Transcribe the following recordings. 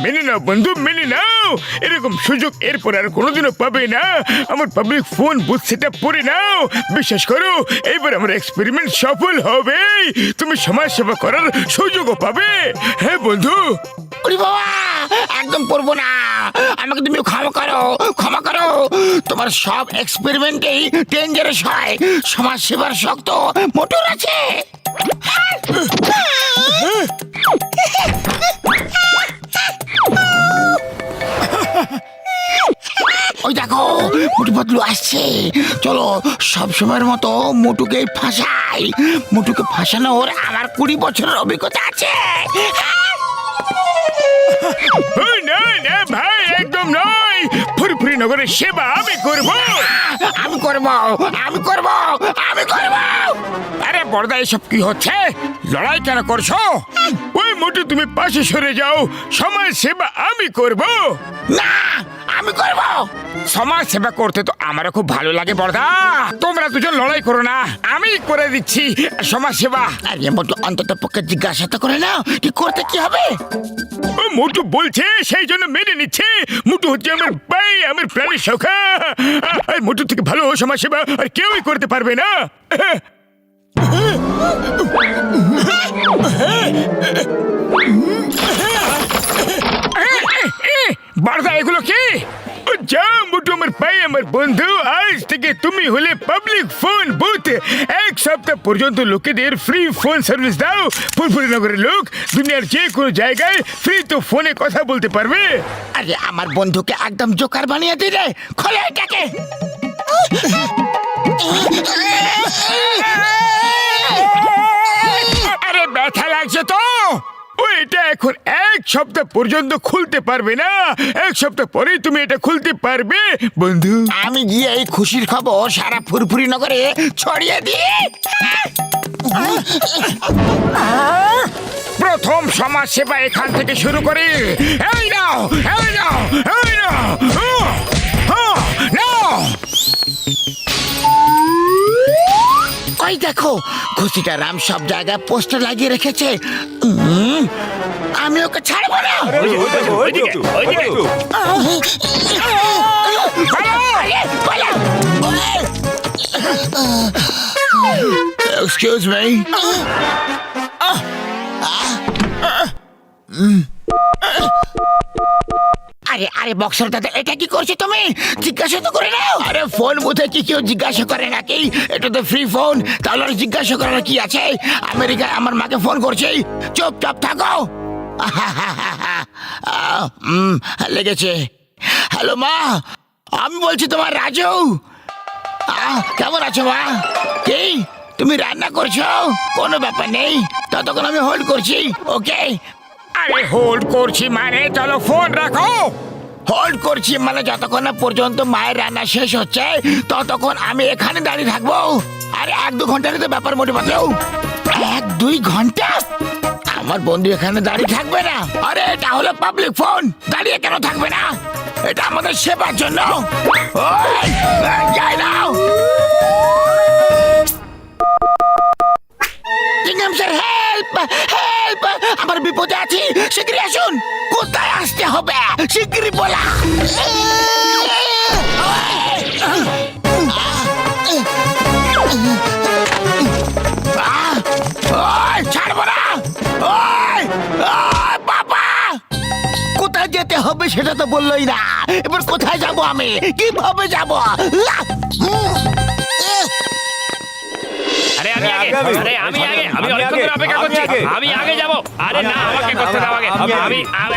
মেনে নাও বন্ধু, মেনে নাও। এরকম সুযোগ এরপর আর কোনোদিনও পাবে না। আমার পাবলিক ফোন বুথ সেটআপ করে নাও। বিশ্বাস করো, এইবার আমার এক্সপেরিমেন্ট সফল হবে। তুমি সমাজ সেবা করার সুযোগও পাবে। হ্যাঁ বন্ধু। ওরে বাবা, একদম করবো না। আমাকে তুমি ক্ষমা করো, ক্ষমা করো। তোমার সব এক্সপেরিমেন্টেই ডেঞ্জারাস হয়। সমাজ সেবার শক্ত মোটর আছে। ওই দেখো, মোটু পাতলু আসছে। চলো সব সময়ের মতো মোটুকে ফাঁসাই। মোটুকে ফাঁসানোর আমার 20 বছরের অভিজ্ঞতা আছে। না না ভাই, একদম নয়। ফুরফুরি নগরের সেবা আমি করব। আমি করব, আমি করব, আমি করব। আরে বড়দা, এসব কি হচ্ছে? লড়াই কেন করছো? ওই মোটু, তুমি পাশে সরে যাও। সমাজ সেবা আমি করব। না, আমি করব। সমাজ সেবা করতে তো আমারও খুব ভালো লাগে বড়দা। তোমরা দুজন লড়াই করো না, আমি করে দিচ্ছি সমাজ সেবা। আরে মোটু, অন্তত পক্ষে জিজ্ঞাসা তো করে নাও কি করতে কি হবে। ও মোটু বলছে, সেই জন্য মেনে নিচ্ছে। মোটু হচ্ছে আমার ভাই, আমার প্রাণের সখা। আর মোটু থেকে ভালো সমাজ সেবা আর কেউই করতে পারবে না। বড়দা, এগুলো কি? যা মোটু আমার ভাই, আমার বন্ধু, আজ থেকে তুমি হলে পাবলিক ফোন বুথ। 1 সপ্তাহ পর্যন্ত লোকেদের ফ্রি ফোন সার্ভিস দাও। ফুরফুরি নগরের লোক দুনিয়ার যে কোনো জায়গায় ফ্রি তো ফোনে কথা বলতে পারবে। আরে আমার বন্ধুকে একদম জোকার বানিয়ে দিলে। খোলে এটাকে। আরে ব্যথা লাগছে তো। এটা এখন 1 সপ্তাহ পর্যন্ত খুলতে পারবে না। 1 সপ্তাহ পরেই তুমি এটা খুলতে পারবে বন্ধু। আমি গিয়ে এই খুশির খবর সারা ফুরফুরি নগরে ছড়িয়ে দিই। প্রথম সমাজ সেবা এখান থেকে শুরু করি। এই নাও, এই নাও, এই নাও। নাও। ওই দেখো, খুশিটা রাম সব জায়গায় পোস্টার লাগিয়ে রেখেছে। আমি ওকে ছাড়বো না। Excuse me. আরে আরে বক্সার দাদা, এটা কি করছো তুমি? জিজ্ঞাসা তো করে নাও। আরে ফোন বুথে কি কেউ জিজ্ঞাসা করে নাকি? এটা তো ফ্রি ফোন, তাহলে আর জিজ্ঞাসা করার কি আছে? আমেরিকায় আমার মাকে ফোন করছি। চুপচাপ থাকো। লেগেছে। হ্যালো মা, আমি বলছি তোমার রাজু। কেমন আছো মা? কি তুমি রান্না করছো? কোনো ব্যাপার নেই, ততক্ষণ আমি হোল্ড করছি। ওকে। আরে হোল্ড করছি মানে চলো ফোন রাখো। হোল্ড করছি মানে যতক্ষণ না পর্যন্ত মায়ের রান্না শেষ হচ্ছে ততক্ষণ আমি এখানে দাঁড়িয়ে থাকবো। আরে 1-2 ঘন্টারই তো ব্যাপার মোটে পাতলেও। 1-2 ঘন্টা আমার বন্ধু এখানে দাঁড়িয়ে থাকবে না। আরে এটা হলো পাবলিক ফোন, দাঁড়িয়ে কেন থাকবে না? এটা আমাদের সেবার জন্য। ওই, যাই নাও। হেল্প হেল্প, আমার বিপদে আছি, শিগগিরই আসুন। কোথায় আসতে হবে শিগগিরই বলা। ছাড়বো না। বাবা, কোথায় যেতে হবে সেটা তো বললোই না। এবার কোথায় যাব আমি, কিভাবে যাব? আরে আমি আগে, আরে আমি আগে, আমি অনেকক্ষণ ধরে অপেক্ষা করছি। আমি আগে যাব। আরে না, আমাকে করতে দাও আগে।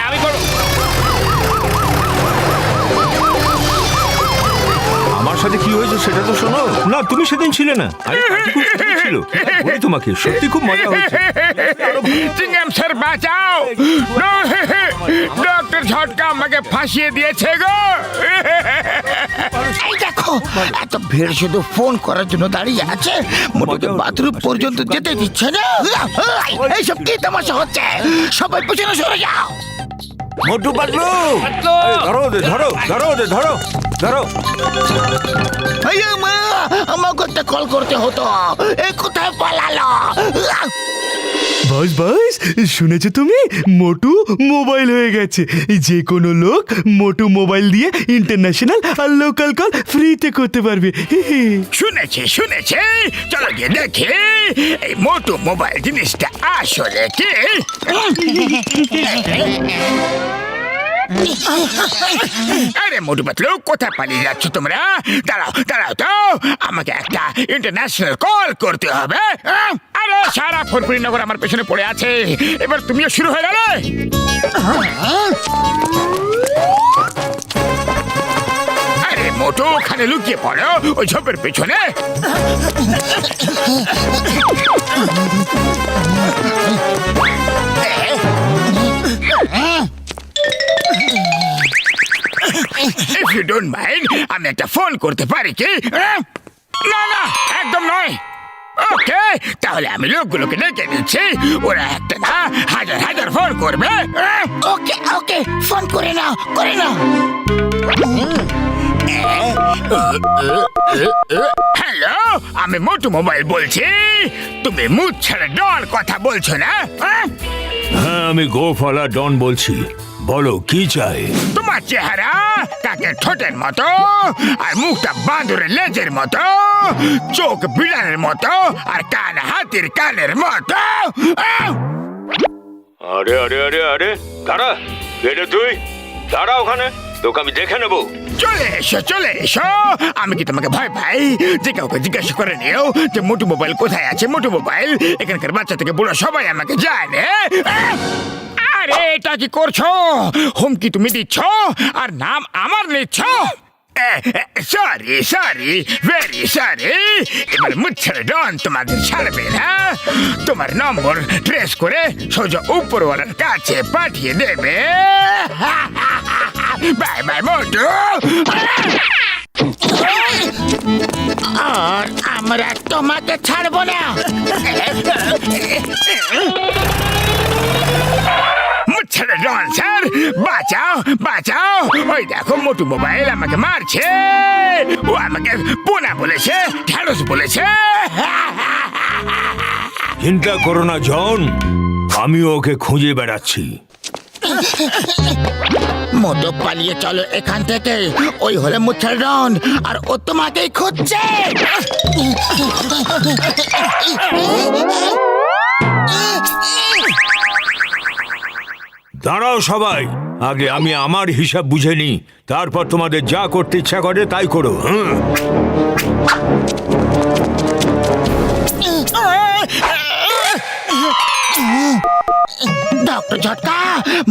আমি করব। আমার সাথে কি হয়েছে সেটা তো শোনো। না, তুমি সেদিন ছিলে না। আরে ছিল বলি তোমাকে, সত্যি খুব মজা হয়েছে। চিংগাম স্যার বাঁচাও। ডক্টর ঝটকা আমাকে ফাঁসিয়ে দিয়েছে গো। এই দেখো, এত ভিড় শুধু ফোন করার জন্য দাঁড়িয়ে আছে। মোটকে বাথরুম পর্যন্ত যেতে দিচ্ছে না। এইসব কি তামাশা হচ্ছে? সবাই পেছনে সরে যাও। মোটু পাতলু, ধরো ওদের, ধরো ধরো ওদের, ধরো ধরো। আমাকে একটা কল করতে হতো। এ কোথায় পালালো? বস বস, শুনেছো তুমি? মোটু মোবাইল হয়ে গেছে। যে কোনো লোক মোটু মোবাইল দিয়ে ইন্টারন্যাশনাল আর লোকাল কল ফ্রিতে করতে পারবে। শুনেছি শুনেছি, চলো গিয়ে দেখি এই মোটু মোবাইল জিনিসটা আসলে কি। আরে মোটু পাতলু, কোথায় পালিয়ে যাচ্ছ তোমরা? দাঁড়াও দাঁড়াও তো, আমাকে একটা ইন্টারন্যাশনাল কল করতে হবে। আরে সারা ফরফুরিনগর আমার পেছনে পড়ে আছে, এবার তুমিও শুরু হয়ে গেলে। আরে মোটু, ওখানে লুকিয়ে পড়ো ওই ঝোপের পেছনে। If you don't mind, আমি একটা ফোন করতে পারি কি? না না, একদম নয়। ওকে, তাহলে আমি লোকগুলোকে ডেকে দিচ্ছি, ওরা একটা না হাজার হাজার ফোন করবে। ওকে ওকে, ফোন করে নাও করে নাও। হ্যালো, আমি মোটু মোবাইল বলছি। তুমি মুখ ছেড়ে ডন কথা বলছো না? হ্যাঁ, আমি গোফালা ডন বলছি। বলো কি চাই? তোমার চেহারা কাকের ঠোঁটের মতো, আর মুখটা বাঁদরের লেজের মতো, চোখ বিড়ালের মতো, আর কান হাতির কানের মতো। আরে আরে আরে আরে, দাঁড়া, এটা তুই দাঁড়া ওখানে, তোকে আমি দেখে নেবো। চলে এসো চলে এসো, আমি কি তোমাকে ভয় পাই? যে কাউকে জিজ্ঞাসা করে নিও যে মোটু মোবাইল কোথায় আছে। মোটু মোবাইল এখানকার বাচ্চা থেকে বুড়ো সবাই আমাকে জানে। আরে এটা কি করছো? হুমকি তুমি দিচ্ছ আর নাম আমার নিচ্ছ? Sorry sorry, very sorry. এবার মুচ্ছের ডন তোমাদের ছাড়বে না। তোমার নম্বর ট্রেস করে সোজা উপরওয়ালার কাছে পাঠিয়ে দেবে। বাই বাই মোটু। আর আমরা তোমাকে ছাড়বো না। মুচ্ছের ডন স্যার, বাঁচাও বাঁচাও। ওই দেখো মোটু মোবাইল আমাকে মারছে। ও আমাকে পোনা বলেছে, ঢ্যাঁড়স বলেছে। চিন্তা করো না জন, আমি ওকে খুঁজে বেড়াচ্ছি। মোটু পালিয়ে চলো এখান থেকে, ওই হলে মুচ্ছার ডন আর ও তোমাকেই খুঁজছে। দাঁড়াও সবাই, আগে আমি আমার হিসাব বুঝে নিই, তারপর তোমাদের যা করতে ইচ্ছা করে তাই করো। ডক্টর ঝটকা,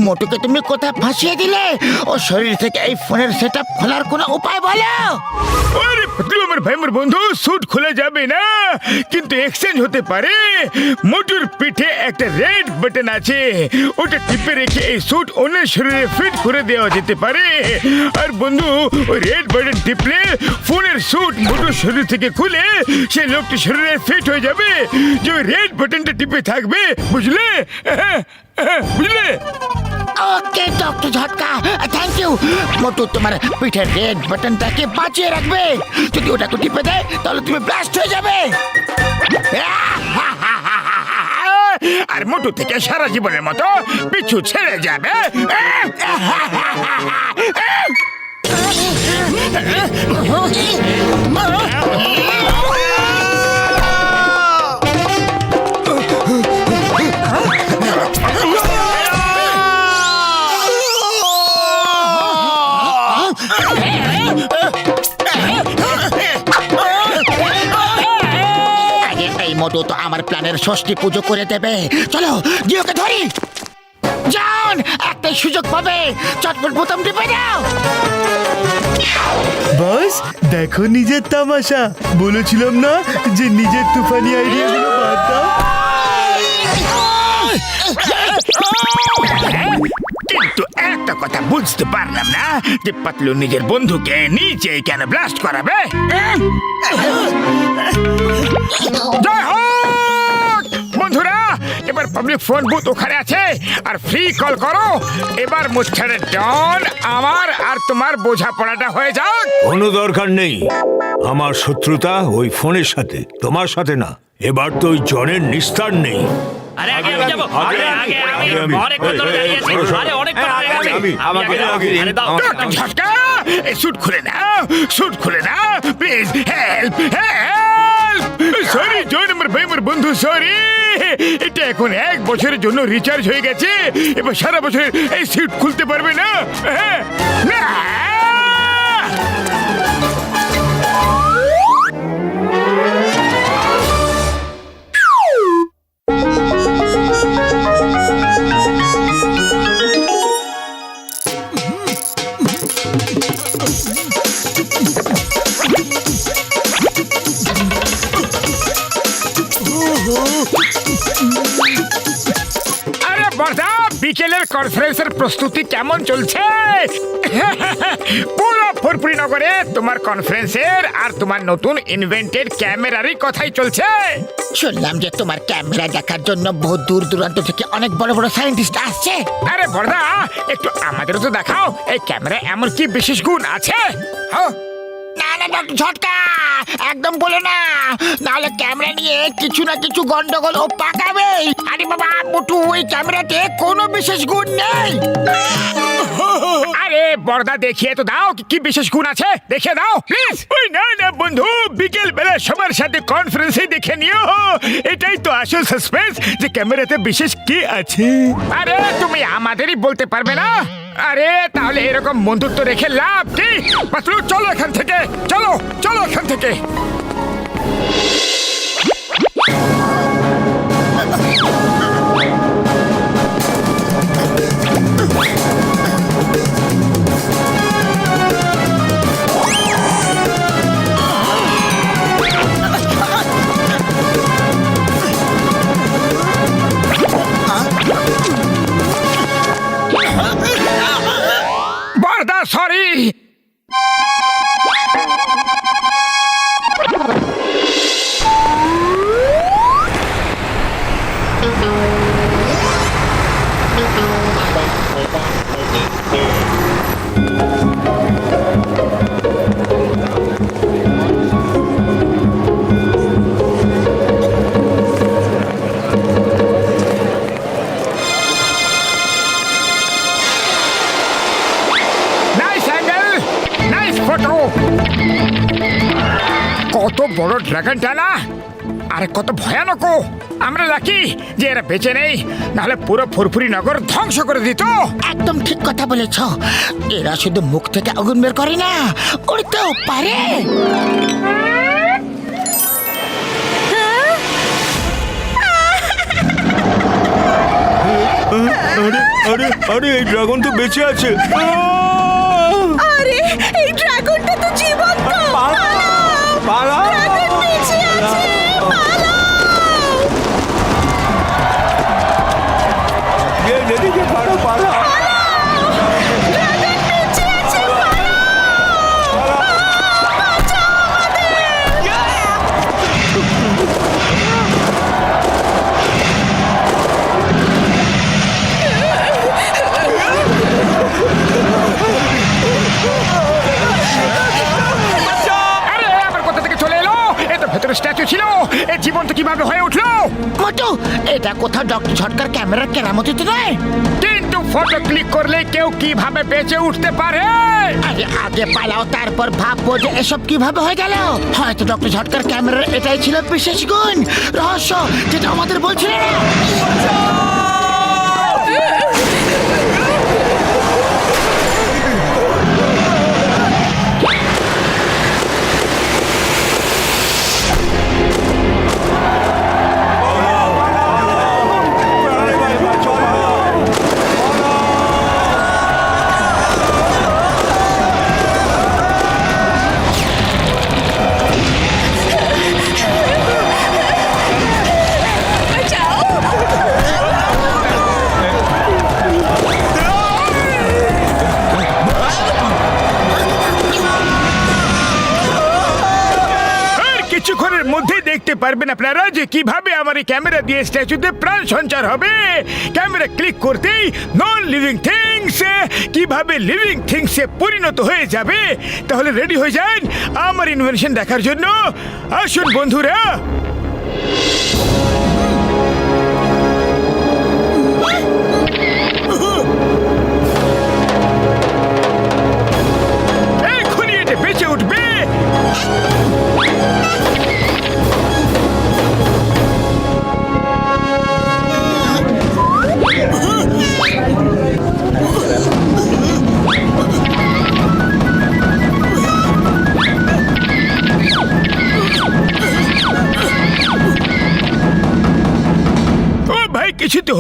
মোটুকে তুমি কোথায় ফাঁসিয়ে দিলে? ও শরীর থেকে এই ফোনের সেটআপ খোলার কোনো উপায় বলো। আরে পাতলু, আমার ভাই আমার বন্ধু, স্যুট খোলা যাবে না, কিন্তু এক্সচেঞ্জ হতে পারে। মোটুর পিঠে একটা রেড বাটন আছে, ওটা টিপে রেখে এই স্যুট অন্যের শরীরে ফিট করে দেওয়া যেতে পারে। আর বন্ধু, ওই রেড বাটন টিপলে ফোনের স্যুট মোটুর শরীর থেকে খুলে সেই লোকটি শরীরে ফিট হয়ে যাবে, যে ওই রেড বাটনটা টিপে থাকবে। বুঝলে? বুঝলে? ওকে ডক্টর ঝটকা, থ্যাংক ইউ। মোটু তোমার পিঠের রেড বাটনটাকে বাঁচিয়ে রাখবে। যদি ওটাকে টিপে দেয় তাহলে তুমি ব্লাস্ট হয়ে যাবে। আর মোটু থেকে সারা জীবনের মতো পিছু ছেড়ে যাবে। এই মোটু তো আমার প্ল্যানের ষষ্ঠী পুজো করে দেবে। চলো গিয়ে ওকে ধরি। জান, একটাই সুযোগ পাবে, চটপট বোতাম টিপে দাও। বস দেখো নিজের তামাশা, বলেছিলাম না যে নিজের তুফানি আইডিয়াগুলো বাদ দাও। কিন্তু একটা কথা বুঝতে পারলাম না, যে পাতলু নিজের বন্ধুকে নিচেই কেন ব্লাস্ট করাবে। জয় হোক বন্ধুরা, এবার পাবলিক ফোন বুথ ওখানে আছে, আর ফ্রি কল করো। এবার মুচ্ছারের ডন আমার আর তোমার বোঝাপড়াটা হয়ে যাক। কোনো দরকার নেই, আমার শত্রুতা ওই ফোনের সাথে, তোমার সাথে না। এবার তো ওই জনের নিস্তার নেই। আরে আগে আমি যাবো আগে আগে আমি অনেকক্ষণ ধরে দাঁড়িয়ে আছি আরে অনেকক্ষণ হয়ে গেছে আমি আগে যাবো আরে দাও ডক্টর ঝটকা স্যুট খুলে নাও, স্যুট খুলে নাও প্লিজ, হেল্প হেল্প। সরি জয় নম্বর ভাই আমার বন্ধু, সরি। এটা এখন 1 বছরের জন্য রিচার্জ হয়ে গেছে, এবার সারা বছর এই স্যুট খুলতে পারবে না। হ্যাঁ, না। আরে বর্দা, বিকেলের কনফারেন্সের প্রস্তুতি কেমন চলছে? পুরো ফুরফুরি নগরে তোমার কনফারেন্সের আর তোমার নতুন ইনভেন্টেড ক্যামেরারই কথাই চলছে। শুনলাম যে তোমার ক্যামেরা দেখার জন্য বহু দূর দূরান্ত থেকে অনেক বড় বড় সায়েন্টিস্ট আসছে। আরে বর্দা, একটু আমাদেরও তো দেখাও এই ক্যামেরা এমন কি বিশেষ গুণ আছে। হ্যাঁ, না না ডক্টর ঝটকা, একদম বলো না, নাহলে ক্যামেরা নিয়ে কিছু না কিছু গন্ডগোল ও পাকাবে। আরে বাবা মোটু, ওই ক্যামেরাতে কোনো বিশেষ গুণ নেই। আরে বর্দা, দেখিয়ে তো দাও কি বিশেষ গুণ আছে, দেখিয়ে দাও প্লিজ। ওই না না বন্ধু, বিকেল বেলা সবার সাথে কনফারেন্সে দেখে নিও, এটাই তো আসল সাসপেন্স যে ক্যামেরাতে বিশেষ কি আছে। আরে তুমি আমাদেরই বলতে পারবে না? আরে তাহলে এরকম বন্ধুত্ব রেখে লাভ কি? পাতলু চলো এখান থেকে, চলো চলো এখান থেকে। বর্দা সরি। কত বড় ড্রাগনটা না, আরে কত ভয়ানক। আমরা লাকি যে এরা বেঁচে নেই, নাহলে পুরো ফুরফুরি নগর ধ্বংস করে দিত। একদম ঠিক কথা বলেছ, এরা শুধু মুখ থেকে আগুন বের করে না, উড়তেও পারে। আরে আরে আরে এই ড্রাগন তো বেঁচে আছে। আরে এই ড্রাগনটা তো জীবন্ত। পালাও! ড্রাগন বেঁচে আছে, পালাও! এদিকে পালাও! ড্রাগন বেঁচে আছে, পালাও! বাঁচাও আরে আমার কোথা থেকে চলে এলো? এ তো ভেতরে স্ট্যাচু ছিল, এ জীবন্ত কিভাবে হয়ে উঠলো? মোটু, এটা কোথাও ডক্টর ঝটকার ক্যামেরার কেরামতি তো নয়। কিন্তু ফটো ক্লিক করলে কেউ কিভাবে বেঁচে উঠতে পারে? আরে আগে পালাও, তারপর ভাববো যে এসব কিভাবে হয়ে গেল। হয়তো ডক্টর ঝটকার ক্যামেরার এটাই ছিল বিশেষ গুণ, রহস্য, যেটা আমাদের বলছিল না। কিছুক্ষণের মধ্যেই দেখতে পারবেন আপনারা যে কিভাবে আমার এই ক্যামেরা দিয়ে স্ট্যাচুতে প্রাণ সঞ্চার হবে। ক্যামেরা ক্লিক করতেই নন লিভিং থিংস কিভাবে লিভিং থিংসে পরিণত হয়ে যাবে। তাহলে রেডি হয়ে যান আমার ইনভেনশন দেখার জন্য। আসুন বন্ধুরা।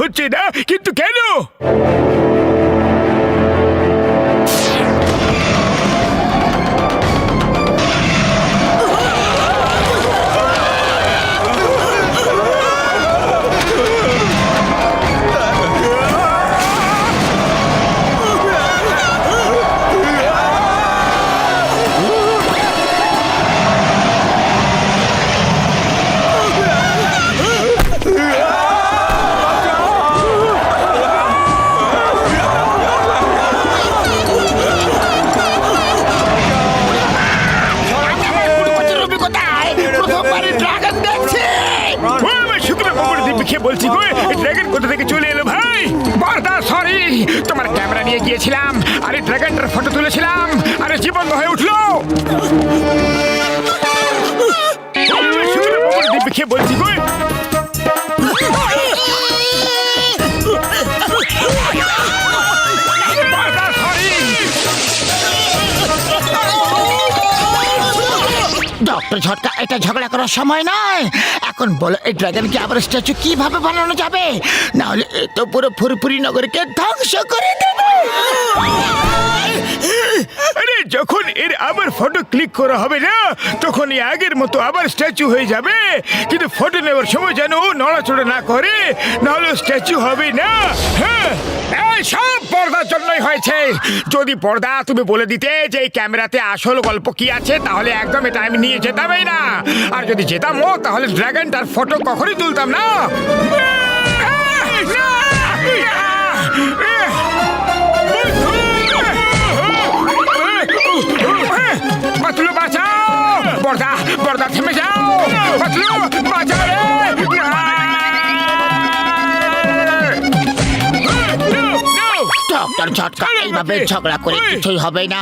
হচ্ছে না, কিন্তু কেন? আমার ফুটবলের রবি কোথায়? প্রথমবারই ড্রাগন দেখছি। ও, আমার শুকনো বাবুর দিব্যি খেয়ে বলছি গো, এই ড্রাগন কোথা থেকে চলে এলো ভাই? বর্দা সরি, তোমার ক্যামেরা নিয়ে গিয়েছিলাম, আরে ড্রাগনটার ফটো তুলেছিলাম, আরে জীবন হয়ে উঠলো। ও, আমার শুকনো বাবুর দিব্যি খেয়ে বলছি গো। বর্দা সরি। ডক্টর ঝটকা, এটা ঝগড়া করার সময় নয়। এখন বলো এই ড্রাগনকে আবার স্ট্যাচু কিভাবে বানানো যাবে? না হলে এ তো পুরো ফুরফুরি নগরকে ধ্বংস করে দেবে। আরে যখন এর আবার ফটো ক্লিক করা হবে না, তখন এই আগের মতো আবার স্ট্যাচু হয়ে যাবে। কিন্তু ফটো নেওয়ার সময় যেন ও নড়াচড়া না করে, নাহলে স্ট্যাচু হবে না। হ্যাঁ, এই সব পর্দার জন্যই হয়েছে। যদি পর্দা তুমি বলে দিতে যে এই ক্যামেরাতে আসল গল্প কি আছে, তাহলে একদম এটা আমি নিয়ে যেতামই না। আর যদি যেতামও, তাহলে ড্রাগনটার ফটো কখনই তুলতাম না। পাতলু বাঁচাও, বর্দা বর্দা থেমে যাও, পাতলু বাঁচাও রে। ডক্টর ঝটকা, এইভাবে ঝগড়া করে কিছুই হবে না।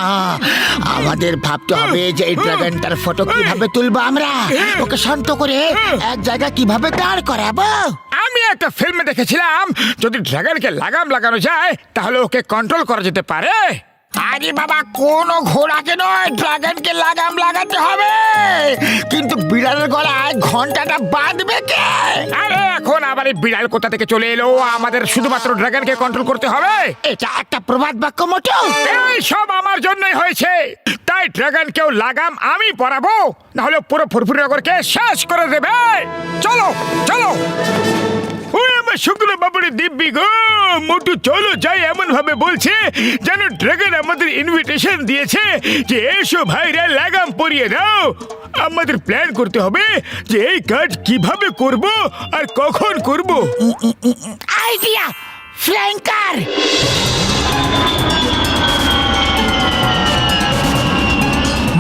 আমাদের ভাবতে হবে যে এই ড্রাগনটার ফটো কিভাবে তুলবো আমরা, ওকে শান্ত করে এক জায়গায় কিভাবে দাঁড় করাবো। আমি একটা ফিল্মে দেখেছিলাম, যদি ড্রাগনকে লাগাম লাগানো যায়, তাহলে ওকে কন্ট্রোল করা যেতে পারে। আরে বাবা, কোনো ঘোড়াকে নয়, ড্রাগনকে লাগাম লাগাতে হবে। কিন্তু বিড়ালের গলায় ঘন্টাটা বাঁধবে কে? আরে এখন আবার এই বিড়াল কোথা থেকে চলে এলো? আমাদের শুধুমাত্র ড্রাগনকে কন্ট্রোল করতে হবে। এটা একটা প্রবাদ বাক্য মোটো। এই সব আমার জন্যই হয়েছে, তাই ড্রাগনকেও লাগাম আমি পরাবো, না হলে পুরো ফুরফুরি নগরকে শেষ করে দেবে। চলো চলো। ওই আমার শুকনো বাবুরে দিব্যি গো, মোটু চলো যাই এমন ভাবে বলছে যেন ড্রাগন আমাদের ইনভিটেশন দিয়েছে যে এসো ভাইরা লাগাম পরিয়ে দাও। আমাদের প্ল্যান করতে হবে যে এই কাজ কিভাবে করব আর কখন করব। আইডিয়া, ফ্ল্যাঙ্কার।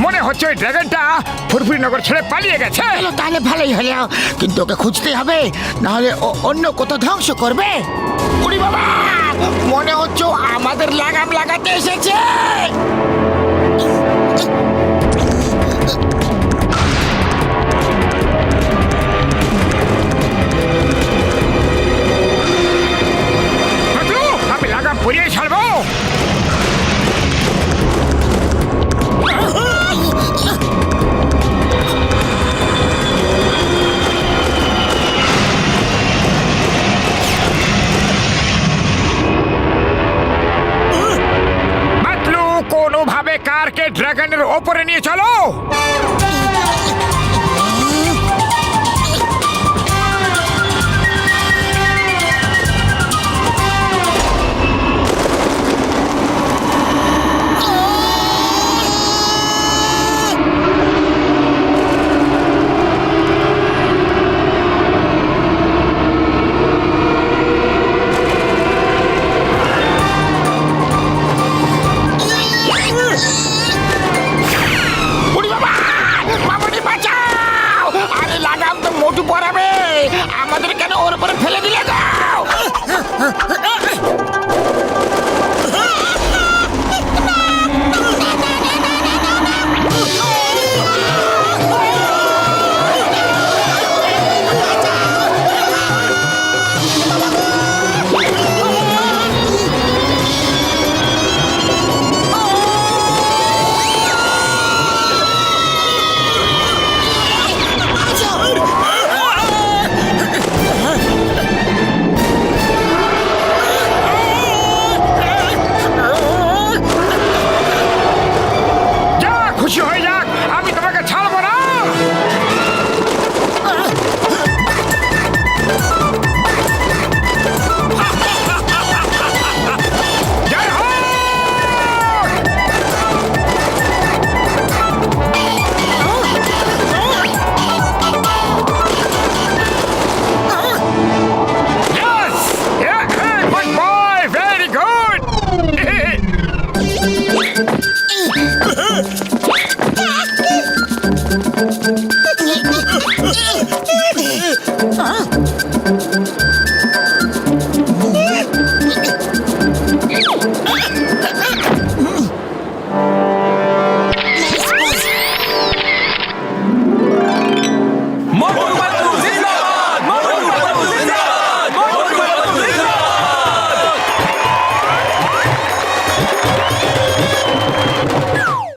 মনে হচ্ছে ওই ড্রাগনটা ফুরফুরি নগর ছেড়ে পালিয়ে গেছে। চলো তাহলে ভালোই হলো, কিন্তু ওকে খুঁজতে হবে, না হলে ও অন্য কোথাও ধ্বংস করবে। উড়ি বাবা, মনে হচ্ছে ও আমাদের লাগাম লাগাতে এসেছে। পাতলু, আমি লাগাম পরিয়ে ছাড়বো। কোনোভাবে কারকে ড্রাগনের ওপরে নিয়ে চলো।